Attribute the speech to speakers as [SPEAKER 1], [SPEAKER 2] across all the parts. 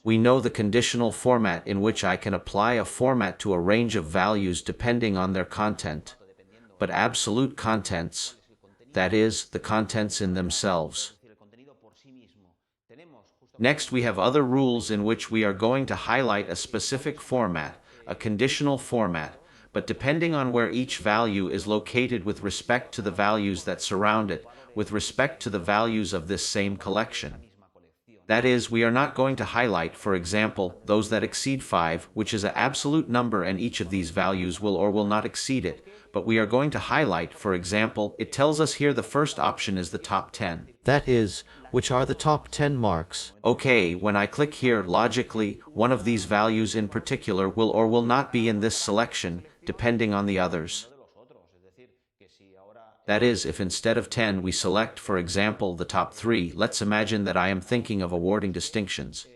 [SPEAKER 1] We know the conditional format in which I can apply a format to a range of values depending on their content, but absolute contents, that is, the contents in themselves. Next, we have other rules in which we are going to highlight a specific format, a conditional format, but depending on where each value is located with respect to the values that surround it, with respect to the values of this same collection. That is, we are not going to highlight, for example, those that exceed 5, which is an absolute number and each of these values will or will not exceed it, but we are going to highlight, for example, it tells us here the first option is the top 10.
[SPEAKER 2] That is, which are the top 10 marks.
[SPEAKER 1] Okay, when I click here, logically, one of these values in particular will or will not be in this selection, depending on the others. That is, if instead of 10 we select, for example, the top 3, let's imagine that I am thinking of awarding distinctions.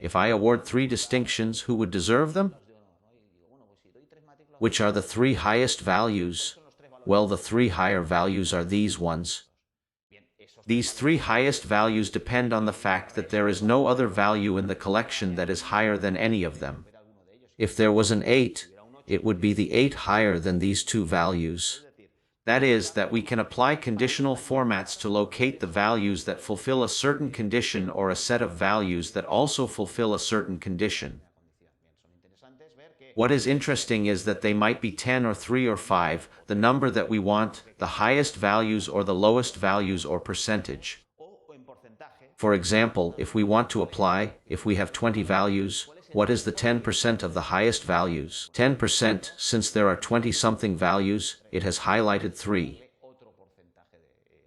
[SPEAKER 1] If I award 3 distinctions, who would deserve them? Which are the 3 highest values? Well, the 3 higher values are these ones. These 3 highest values depend on the fact that there is no other value in the collection that is higher than any of them. If there was an 8, it would be the 8 higher than these 2 values. That is, that we can apply conditional formats to locate the values that fulfill a certain condition or a set of values that also fulfill a certain condition. What is interesting is that they might be 10 or 3 or 5, the number that we want, the highest values or the lowest values or percentage. For example, if we want to apply, if we have 20 values, what is the 10% of the highest values? 10%, since there are 20-something values, it has highlighted 3.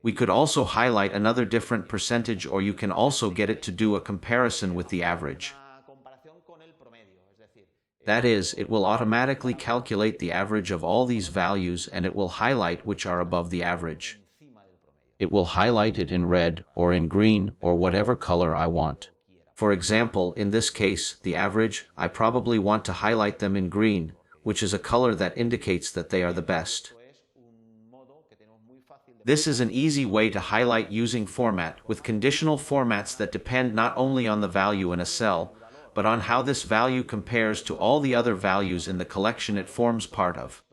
[SPEAKER 1] We could also highlight another different percentage, or you can also get it to do a comparison with the average. That is, it will automatically calculate the average of all these values and it will highlight which are above the average. It will highlight it in red or in green or whatever color I want. For example, in this case, the average, I probably want to highlight them in green, which is a color that indicates that they are the best. This is an easy way to highlight using format, with conditional formats that depend not only on the value in a cell, but on how this value compares to all the other values in the collection it forms part of.